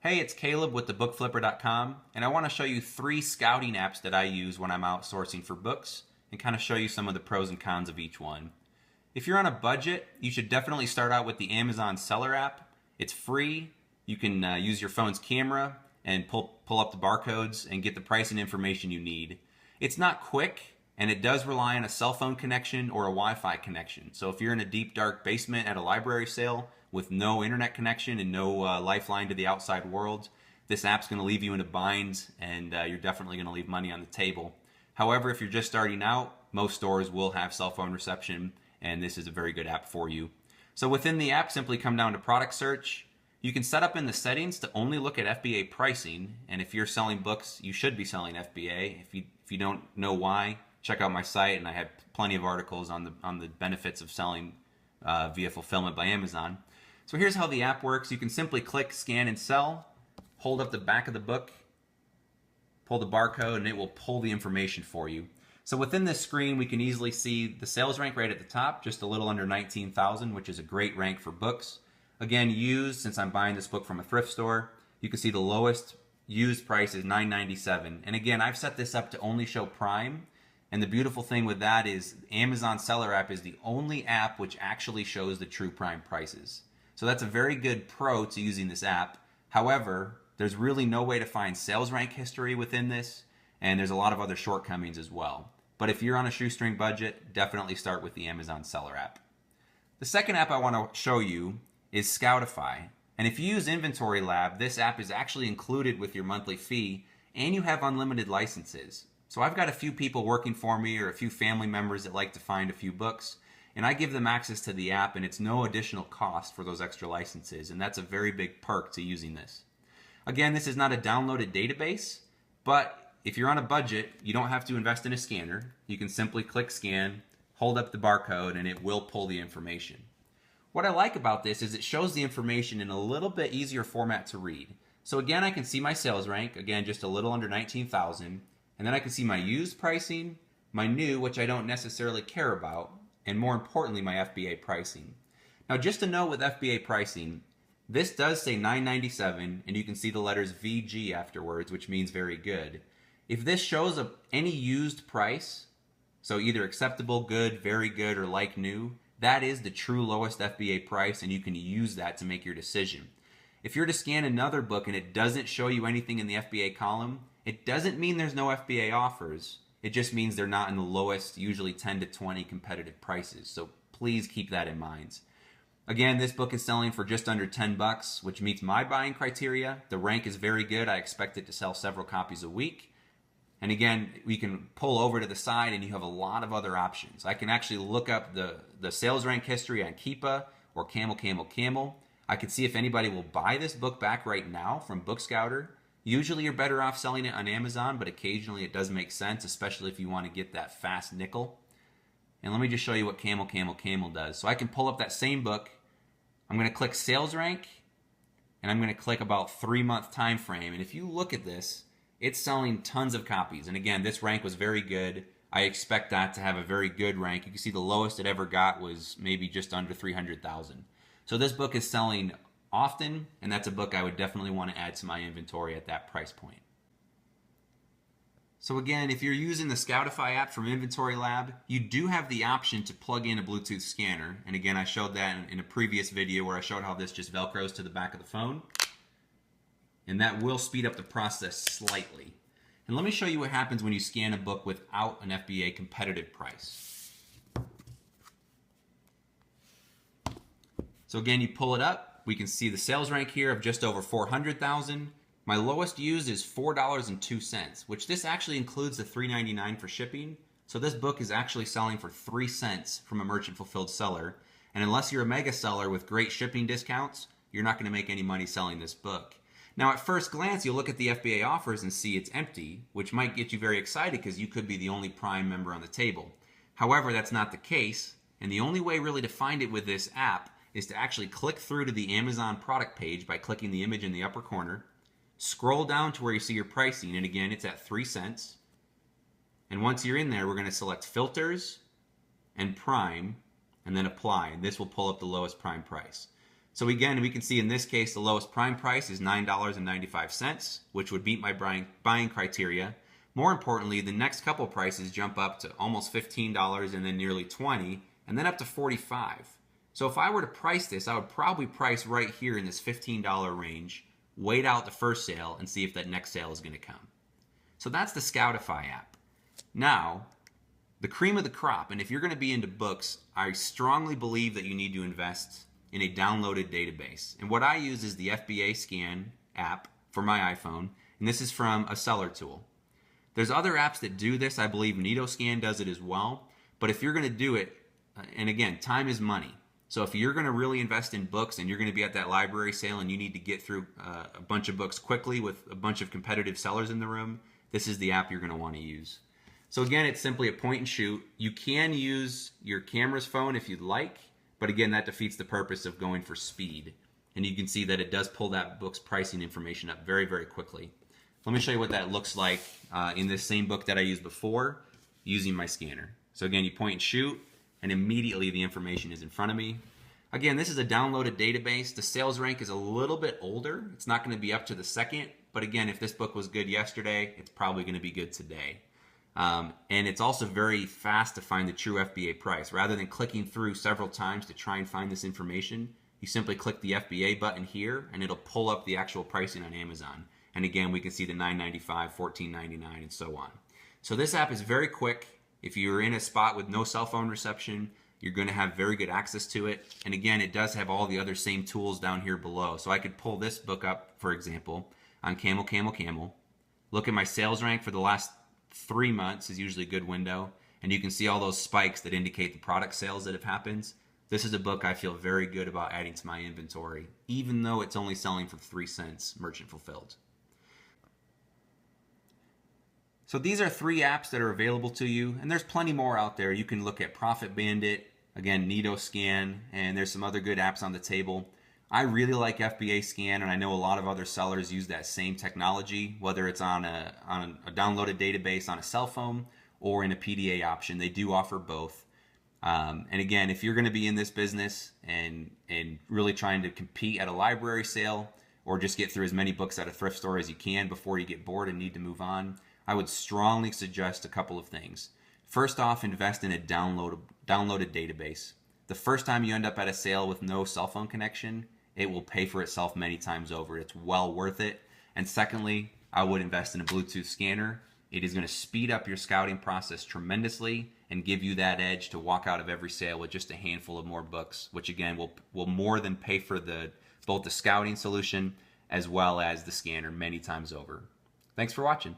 Hey, it's Caleb with thebookflipper.com, and I want to show you 3 scouting apps that I use when I'm outsourcing for books and kind of show you some of the pros and cons of each one. If you're on a budget, you should definitely start out with the Amazon Seller app. It's free. You can use your phone's camera and pull up the barcodes and get the pricing information you need. It's not quick, and it does rely on a cell phone connection or a Wi-Fi connection. So if you're in a deep, dark basement at a library sale with no internet connection and no lifeline to the outside world, this app's going to leave you in a bind, and you're definitely going to leave money on the table. However, if you're just starting out, most stores will have cell phone reception, and this is a very good app for you. So within the app, simply come down to product search. You can set up in the settings to only look at FBA pricing, and if you're selling books, you should be selling FBA. If you don't know why, check out my site, and I have plenty of articles on the benefits of selling via fulfillment by Amazon. So here's how the app works. You can simply click Scan and Sell, hold up the back of the book, pull the barcode, and it will pull the information for you. So within this screen, we can easily see the sales rank right at the top, just a little under 19,000, which is a great rank for books. Again, used, since I'm buying this book from a thrift store, you can see the lowest used price is $9.97. And again, I've set this up to only show Prime. And the beautiful thing with that is Amazon Seller app is the only app which actually shows the true Prime prices. So that's a very good pro to using this app. However, there's really no way to find sales rank history within this, and there's a lot of other shortcomings as well. But if you're on a shoestring budget, definitely start with the Amazon Seller app. The second app I want to show you is ScoutAffine. And if you use Inventory Lab, this app is actually included with your monthly fee, and you have unlimited licenses. So I've got a few people working for me or a few family members that like to find a few books, and I give them access to the app, and it's no additional cost for those extra licenses, and that's a very big perk to using this. Again, this is not a downloaded database, but if you're on a budget, you don't have to invest in a scanner. You can simply click Scan, hold up the barcode, and it will pull the information. What I like about this is it shows the information in a little bit easier format to read. So again, I can see my sales rank, again, just a little under 19,000, and then I can see my used pricing, my new, which I don't necessarily care about, and more importantly, my FBA pricing. Now, just to note with FBA pricing, this does say $9.97, and you can see the letters VG afterwards, which means very good. If this shows any used price, so either acceptable, good, very good, or like new, that is the true lowest FBA price, and you can use that to make your decision. If you're to scan another book and it doesn't show you anything in the FBA column, it doesn't mean there's no FBA offers. It just means they're not in the lowest, usually 10 to 20 competitive prices. So please keep that in mind. Again, this book is selling for just under 10 bucks, which meets my buying criteria. The rank is very good. I expect it to sell several copies a week. And again, we can pull over to the side and you have a lot of other options. I can actually look up the sales rank history on Keepa or Camel. I can see if anybody will buy this book back right now from Bookscouter. Usually you're better off selling it on Amazon, but occasionally it does make sense, especially if you want to get that fast nickel. And let me just show you what Camel does. So I can pull up that same book. I'm going to click sales rank, and I'm going to click about 3-month time frame. And if you look at this, it's selling tons of copies. And again, this rank was very good. I expect that to have a very good rank. You can see the lowest it ever got was maybe just under 300,000. So this book is selling often, and that's a book I would definitely want to add to my inventory at that price point. So again, if you're using the ScoutAffine app from Inventory Lab, you do have the option to plug in a Bluetooth scanner. And again, I showed that in a previous video where I showed how this just Velcros to the back of the phone. And that will speed up the process slightly. And let me show you what happens when you scan a book without an FBA competitive price. So again, you pull it up. We can see the sales rank here of just over 400,000. My lowest used is $4.02, which this actually includes the $3.99 for shipping. So this book is actually selling for 3 cents from a merchant fulfilled seller. And unless you're a mega seller with great shipping discounts, you're not going to make any money selling this book. Now at first glance, you'll look at the FBA offers and see it's empty, which might get you very excited because you could be the only Prime member on the table. However, that's not the case. And the only way really to find it with this app is to actually click through to the Amazon product page by clicking the image in the upper corner, scroll down to where you see your pricing, and again, it's at 3 cents. And once you're in there, we're going to select Filters and Prime, and then Apply, and this will pull up the lowest Prime price. So again, we can see in this case, the lowest prime price is $9.95, which would meet my buying criteria. More importantly, the next couple prices jump up to almost $15 and then nearly $20, and then up to $45. So if I were to price this, I would probably price right here in this $15 range, wait out the first sale, and see if that next sale is going to come. So that's the ScoutAffine app. Now, the cream of the crop, and if you're going to be into books, I strongly believe that you need to invest in a downloaded database. And what I use is the FBA Scan app for my iPhone, and this is from a seller tool. There's other apps that do this. I believe Scan does it as well. But if you're going to do it, and again, time is money. So if you're going to really invest in books and you're going to be at that library sale and you need to get through a bunch of books quickly with a bunch of competitive sellers in the room, this is the app you're going to want to use. So again, it's simply a point and shoot. You can use your camera's phone if you'd like, but again, that defeats the purpose of going for speed. And you can see that it does pull that book's pricing information up very, very quickly. Let me show you what that looks like in this same book that I used before using my scanner. So again, you point and shoot, and immediately the information is in front of me. Again, this is a downloaded database. The sales rank is a little bit older. It's not going to be up to the second, but again, if this book was good yesterday, it's probably going to be good today. And it's also very fast to find the true FBA price. Rather than clicking through several times to try and find this information, you simply click the FBA button here, and it'll pull up the actual pricing on Amazon. And again, we can see the $9.95, $14.99, and so on. So this app is very quick. If you're in a spot with no cell phone reception, you're going to have very good access to it. And again, it does have all the other same tools down here below. So I could pull this book up, for example, on Camel, Camel, Camel. Look at my sales rank for the last 3 months is usually a good window. And you can see all those spikes that indicate the product sales that have happened. This is a book I feel very good about adding to my inventory, even though it's only selling for 3 cents merchant fulfilled. So these are 3 apps that are available to you, and there's plenty more out there. You can look at Profit Bandit, again, Scan, and there's some other good apps on the table. I really like FBA Scan, and I know a lot of other sellers use that same technology, whether it's on a downloaded database on a cell phone or in a PDA option. They do offer both. And again, if you're going to be in this business and really trying to compete at a library sale or just get through as many books at a thrift store as you can before you get bored and need to move on, I would strongly suggest a couple of things. First off, invest in a downloaded database. The first time you end up at a sale with no cell phone connection, it will pay for itself many times over. It's well worth it. And secondly, I would invest in a Bluetooth scanner. It is going to speed up your scouting process tremendously and give you that edge to walk out of every sale with just a handful of more books, which again will more than pay for both the scouting solution as well as the scanner many times over. Thanks for watching.